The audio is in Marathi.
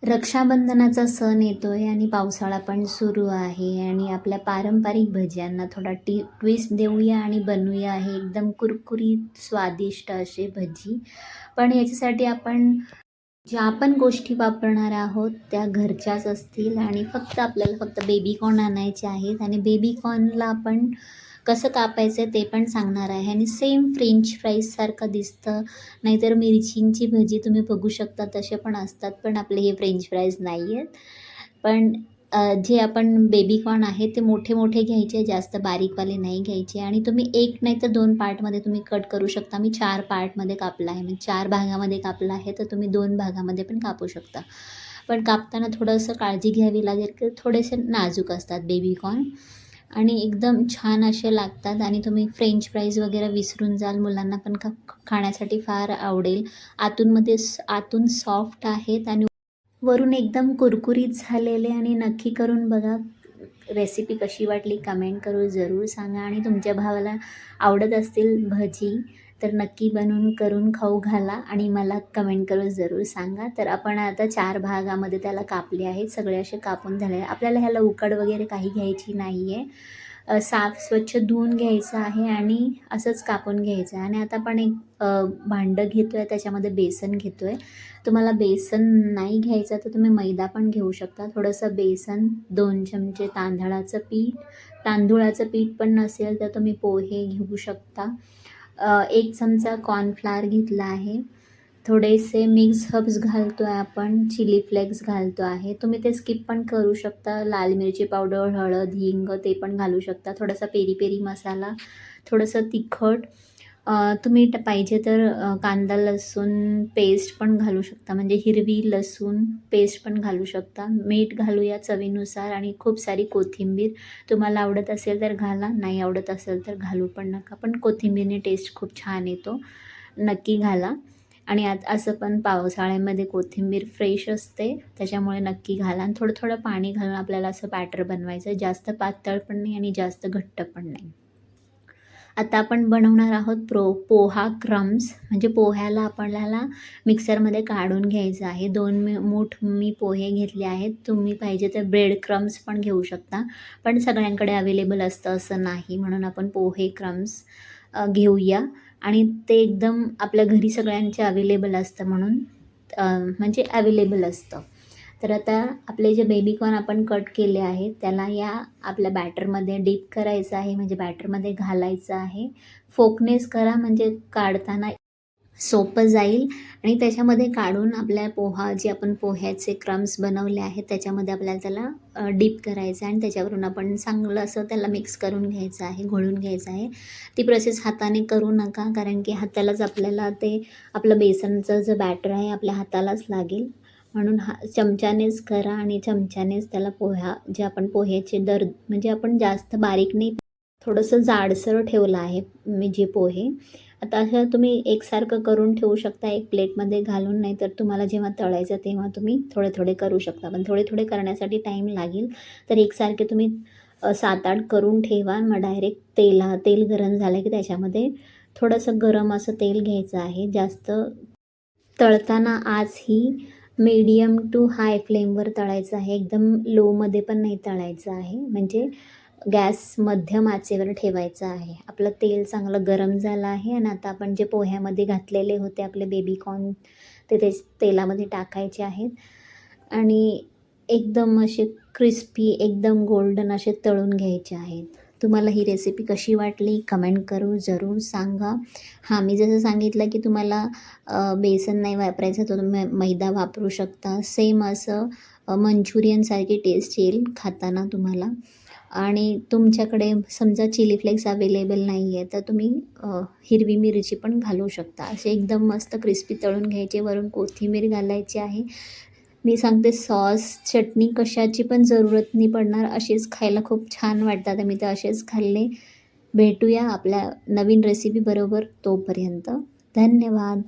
रक्षाबंधनाचा सण येतोय आणि पावसाळा पण सुरू आहे आणि आपल्या पारंपरिक भज्यांना थोडा ट्विस्ट देऊया आणि बनवूया हे एकदम कुरकुरीत स्वादिष्ट असे भजी. पण याच्यासाठी आपण ज्या पण गोष्टी वापरणार आहोत त्या घरच्याच असतील आणि आपल्याला फक्त बेबी कॉर्न आणायचे आहेत आणि बेबी कॉर्नला आपण कसं कापायचं ते पण सांगणार आहे आणि सेम फ्रेंच फ्राईजसारखं दिसतं. नाहीतर मिरचींची भजी तुम्ही बघू शकता तसे पण असतात, पण आपले हे फ्रेंच फ्राईज नाही आहेत. पण जे आपण बेबी कॉर्न आहे ते मोठे मोठे घ्यायचे, जास्त बारीकवाले नाही घ्यायचे आणि तुम्ही एक नाही तर 2 पार्टमध्ये तुम्ही कट करू शकता. मी 4 पार्टमध्ये कापला आहे, म्हणजे 4 भागामध्ये कापला आहे, तर तुम्ही 2 भागामध्ये पण कापू शकता. पण कापताना थोडंसं काळजी घ्यावी लागेल, की थोडेसे नाजूक असतात बेबी कॉर्न आणि एकदम छान असे लागतात आणि तुम्ही फ्रेंच फ्राईज वगैरे विसरून जाल. मुलांना पण खाण्यासाठी फार आवडेल. आतून सॉफ्ट आहेत आणि वरून एकदम कुरकुरीत झालेले आणि नक्की करून बघा. रेसिपी कशी वाटली कमेंट करून जरूर सांगा आणि तुमच्या भावाला आवडत असतील भजी तर नक्की बनवून करून खाऊ घाला आणि मला कमेंट करून जरूर सांगा. तर आपण आता 4 भागामध्ये त्याला कापले आहेत. सगळे असे कापून झाले. आपल्याला ह्याला उकड वगैरे काही घ्यायची नाही आहे. साफ स्वच्छ धुवून घ्यायचं आहे आणि असंच कापून घ्यायचं आहे. आणि आता आपण एक भांडं घेतो आहे, त्याच्यामध्ये बेसन घेतो आहे. तुम्हाला बेसन नाही घ्यायचं तर तुम्ही मैदा पण घेऊ शकता. थोडंसं बेसन, 2 चमचे तांदूळाचं पीठ पण नसेल तर तुम्ही पोहे घेऊ शकता. 1 चमचा कॉर्नफ्लोअर घेतला आहे. थोडेसे मिक्स हर्ब्स घालतो आहे आपण, चिली फ्लेक्स घालतो आहे. तुम्ही ते स्किप पण करू शकता. लाल मिरची पावडर, हळद, हिंग ते पण घालू शकता. थोडासा पेरी पेरी मसाला, थोडंसं तिखट. तुम्ही पाहिजे तर कांदा लसूण पेस्ट पण घालू शकता, म्हणजे हिरवी लसूण पेस्ट पण घालू शकता. मीठ घालूया चवीनुसार आणि खूप सारी कोथिंबीर. तुम्हाला आवडत असेल तर घाला, नाही आवडत असेल तर घालू पण नका. पण कोथिंबीरने टेस्ट खूप छान येतो, नक्की घाला. आणि असं पण पावसाळ्यामध्ये कोथिंबीर फ्रेश असते, त्याच्यामुळे नक्की घाला. आणि थोडं थोडं पाणी घालून आपल्याला असं बॅटर बनवायचं आहे. जास्त पातळ पण नाही आणि जास्त घट्ट पण नाही. आता आपण बनवणार आहोत पोहा क्रम्स, म्हणजे पोह्याला आपल्याला मिक्सरमध्ये काढून घ्यायचं आहे. 2 मूठ मी पोहे घेतले आहेत. तुम्ही पाहिजे तर ब्रेड क्रम्स पण घेऊ शकता, पण सगळ्यांकडे अवेलेबल असतं असं नाही, म्हणून आपण पोहे क्रम्स घेऊया. आणि ते एकदम आपल्या घरी सगळ्यांचे अवेलेबल असतं म्हणून म्हणजे अवेलेबल असतं. तर आता आपले जे बेबीकॉर्न आपण कट केले आहेत त्याला या आपल्या बॅटरमध्ये डीप करायचं आहे, म्हणजे बॅटरमध्ये घालायचं आहे. फोकनेस करा म्हणजे काढताना सोपं जाईल आणि त्याच्यामध्ये काढून आपल्या जे आपण पोह्याचे क्रम्स बनवले आहेत त्याच्यामध्ये आपल्याला त्याला डीप करायचं आहे आणि त्याच्यावरून आपण चांगलं असं त्याला मिक्स करून घ्यायचं आहे, घोळून घ्यायचं आहे. ती प्रोसेस हाताने करू नका, कारण की हातालाच आपल्याला ते आपलं बेसनचं जे बॅटर आहे आपल्या हातालाच लागेल. म्हणून चमच्यानेच करा आणि चमच्यानेच त्याला जे आपण पोह्याचे म्हणजे आपण जास्त बारीक नाही, थोडंसं जाडसर ठेवलं आहे मी जे पोहे. आता असं तुम्ही एकसारखं करून ठेवू शकता एक प्लेटमध्ये घालून, नाही तर तुम्हाला जेव्हा तळायचं तेव्हा तुम्ही थोडे थोडे करू शकता. पण थोडे थोडे करण्यासाठी टाईम लागेल, तर एकसारखे तुम्ही 7-8 करून ठेवा. मग डायरेक्ट तेल गरम झालं की त्याच्यामध्ये थोडंसं गरम असं तेल घ्यायचं आहे. जास्त तळताना ही मीडियम टू हाय फ्लेमवर तळायचं आहे, एकदम लोमध्ये पण नाही तळायचं आहे, म्हणजे गॅस मध्यम आचेवर ठेवायचं आहे. आपलं तेल चांगलं गरम झालं आहे आणि आता आपण जे पोह्यामध्ये घातलेले होते आपले बेबीकॉर्न ते तेलामध्ये टाकायचे आहेत आणि एकदम असे क्रिस्पी, एकदम गोल्डन असे तळून घ्यायचे आहेत. तुम्हाला ही रेसिपी कशी वाटली कमेंट करून जरूर सांगा. मी जसं सांगितलं की तुम्हाला बेसन नाही वापरायचं तर तुम्ही मैदा वापरू शकता. सेम असं मंचुरियनसारखी टेस्ट येईल खाताना तुम्हाला. आणि तुमच्याकडे समजा चिली फ्लेक्स अवेलेबल नाही आहे तर तुम्ही हिरवी मिरची पण घालू शकता. असे एकदम मस्त क्रिस्पी तळून घ्यायचे, वरून कोथिंबीर घालायची आहे. मी सांगते सॉस, चटणी कशाची पण जरूरत नाही पडणार. असेच खायला खूप छान वाटतात. मी तर असेच खाल्ले. भेटूया आपल्या नवीन रेसिपी बरोबर. तोपर्यंत धन्यवाद.